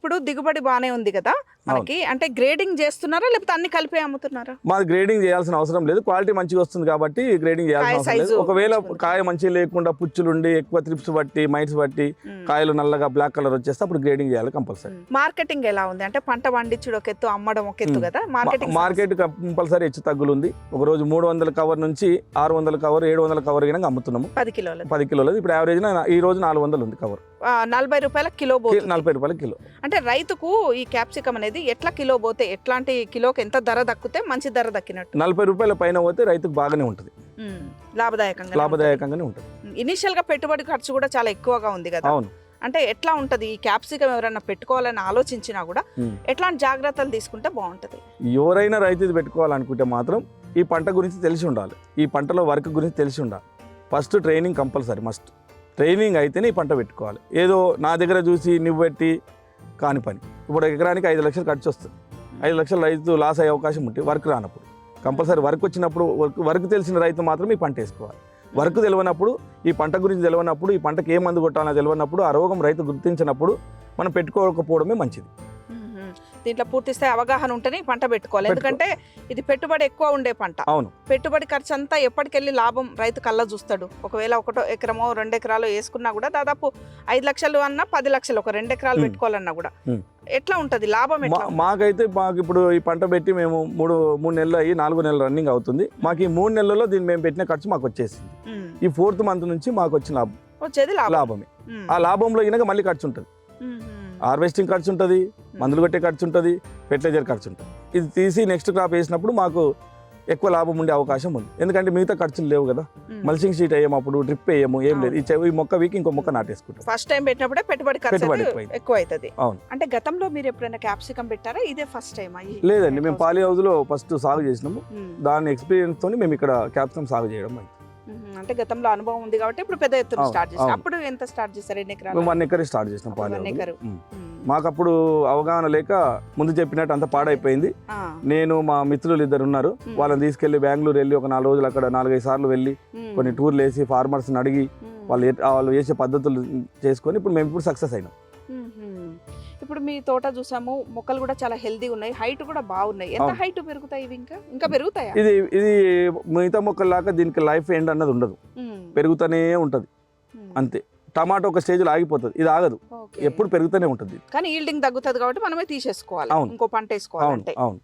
ఇప్పుడు దిగుబడి బానే ఉంది కదా మనకి, అంటే గ్రేడింగ్ చేస్తున్నారా లేకపోతే అన్ని కలిపి అమ్ముతున్నారా? మాది గ్రేడింగ్ చేయాల్సిన అవసరం లేదు, క్వాలిటీ మంచిగా వస్తుంది కాబట్టి గ్రేడింగ్ చేయాల్సిన అవసరం లేదు. ఒకవేళ కాయ మంచిగా లేకుండా పుచ్చులుండి ఎక్కువ త్రిప్స్ బట్టి మైట్స్ బట్టి కాయలు నల్లగా బ్లాక్ కలర్ వచ్చేస్తే అప్పుడు గ్రేడింగ్ చేయాలి కంపల్సరీ. మార్కెటింగ్ ఎలా ఉంది? అంటే పంట పండించడం ఒక ఎత్తు, అమ్మడం ఒక ఎత్తు కదా. మార్కెట్ కంపల్సరీ హెచ్చు తగ్గులు ఉంది. ఒక రోజు 300 కవర్ నుంచి 600 కవర్ 700 కవర్ గినంగా అమ్ముతున్నాము. 10 కిలోలు ఇప్పుడు యావరేజ్ ఈ రోజు 400 ఉంది కవర్. 40 రూపాయల కిలో, 40 రూపాయల కిలో. అంటే రైతుకు ఈ క్యాప్సికం అనేది ఎట్లా కిలో పోతే, ఎట్లాంటి కిలోకి ఎంత ధర దక్కితే మంచి ధర దక్కినట్టు? 40 రూపాయల పైన పోతే రైతుకు బాగానే ఉంటుంది, లాభదాయకంగానే ఉంటుంది. ఇనిషియల్ గా పెట్టుబడి ఖర్చు కూడా చాలా ఎక్కువగా ఉంది కదా. అవును. అంటే ఎట్లా ఉంటది ఈ క్యాప్సికం ఎవరైనా పెట్టుకోవాలని ఆలోచించినా కూడా ఎట్లాంటి జాగ్రత్తలు తీసుకుంటే బాగుంటది? ఎవరైనా రైతు ఇది పెట్టుకోవాలనుకుంటే మాత్రం ఈ పంట గురించి తెలిసి ఉండాలి, ఈ పంటలో వర్క్ గురించి తెలిసి ఉండాలి. First training compulsory must. Training అయితేనే ఈ పంట పెట్టుకోవాలి. ఏదో నా దగ్గర చూసి నువ్వు పెట్టి కాని పని. ఇప్పుడు ఎకరానికి 5 లక్షలు ఖర్చు వస్తుంది. 5 లక్షలు రైతు లాస్ అయ్యే అవకాశం ఉంటుంది వర్క్ రానప్పుడు. కంపల్సరీ వర్క్ వచ్చినప్పుడు, వర్క్ తెలిసిన రైతు మాత్రం ఈ పంట వేసుకోవాలి. వర్క్ తెలియనప్పుడు, ఈ పంట గురించి తెలియనప్పుడు, ఈ పంటకి ఏ మందు కొట్టాలో తెలియనప్పుడు, ఆ రోగం రైతు గుర్తించినప్పుడు మనం పెట్టుకోకపోవడమే మంచిది. దీంట్లో పూర్తి స్థాయి అవగాహన ఉంటేనే పంట పెట్టుకోవాలి. ఎందుకంటే ఇది పెట్టుబడి ఎక్కువ ఉండే పంట. అవును. పెట్టుబడి ఖర్చు అంతా ఎప్పటికెళ్ళి లాభం రైతు కల్లా చూస్తాడు. ఒకవేళ 1 ఎకరమో 2 ఎకరాలు వేసుకున్నా కూడా దాదాపు 5 లక్షలు అన్నా 10 లక్షలు ఒక 2 ఎకరాలు పెట్టుకోవాలన్నా కూడా ఎట్లా ఉంటది లాభం? మాకు ఇప్పుడు ఈ పంట పెట్టి మేము 3 నెలలు అయ్యి 4 నెలలు రన్నింగ్ అవుతుంది. మాకు ఈ 3 నెలల్లో దీన్ని మేము పెట్టిన ఖర్చు మాకు వచ్చేసింది. ఈ 4th మంత్ నుంచి మాకు వచ్చిన లాభం వచ్చేది లాభమే. ఆ లాభంలో గినక మళ్ళీ ఖర్చు ఉంటుంది, హార్వెస్టింగ్ ఖర్చు ఉంటుంది, మందులు కొట్టే ఖర్చు ఉంటుంది, ఫెర్టిలైజర్ ఖర్చు ఉంటుంది. ఇది తీసి నెక్స్ట్ క్రాప్ వేసినప్పుడు మాకు ఎక్కువ లాభం ఉండే అవకాశం ఉంది. ఎందుకంటే మిగతా ఖర్చులు లేవు కదా. మల్చింగ్ షీట్ వేయము, అప్పుడు డ్రిప్ వేయము, ఏం లేదు. ఈ మొక్క వీక్ ఇంకో మొక్క నాటేసుకుంటాం. ఫస్ట్ టైం పెట్టినప్పుడే పెట్టుబడి ఎక్కువ అవుతుంది. అవును. అంటే గతంలో మీరు ఎప్పుడైనా క్యాప్సికం పెట్టారా? ఇదే ఫస్ట్ టైం? లేదండి, మేము పాలి హౌస్ లో ఫస్ట్ సాగు చేసినాము. దాని ఎక్స్పీరియన్స్ తోని మేము ఇక్కడ క్యాప్సికం సాగు చేయడం. అంటే గతంలో అనుభవం ఉంది కాబట్టి ఇప్పుడు పెద్ద ఎత్తున స్టార్ట్ చేశారు. అప్పుడు ఎంత స్టార్ట్ చేశారు? 2 ఎకరాలు? 1 ఎకర్ స్టార్ట్ చేసినాం పాలి హౌస్. మాకు అప్పుడు అవగాహన లేక ముందు చెప్పినట్టు అంత పాడైపోయింది. నేను మా మిత్రులు 2 ఉన్నారు, వాళ్ళని తీసుకెళ్లి బెంగళూరు వెళ్ళి ఒక 4 రోజులు అక్కడ 4-5 సార్లు వెళ్ళి కొన్ని టూర్లు వేసి ఫార్మర్స్ని అడిగి వాళ్ళు వేసే పద్ధతులు చేసుకొని ఇప్పుడు మేము సక్సెస్ అయినాం. ఇప్పుడు మీ తోట చూసాము, మొక్కలు కూడా చాలా హెల్దీ ఉన్నాయి, హైట్ కూడా బాగున్నాయి. ఎంత హైట్ పెరుగుతాయి ఇవి? ఇంకా పెరుగుతాయా? ఇది మిగతా మొక్కల్లాగా దీనికి లైఫ్ ఎండ్ అన్నది ఉండదు, పెరుగుతూనే ఉంటది అంతే. టమాటో ఒక స్టేజ్ లో ఆగిపోతుంది, ఇది ఆగదు, ఎప్పుడు పెరుగుతూనే ఉంటుంది. కానీ ఈల్డింగ్ తగ్గుతుంది కాబట్టి మనమే తీసేసుకోవాలి, ఇంకో పంట వేసుకోవాలి. అవును.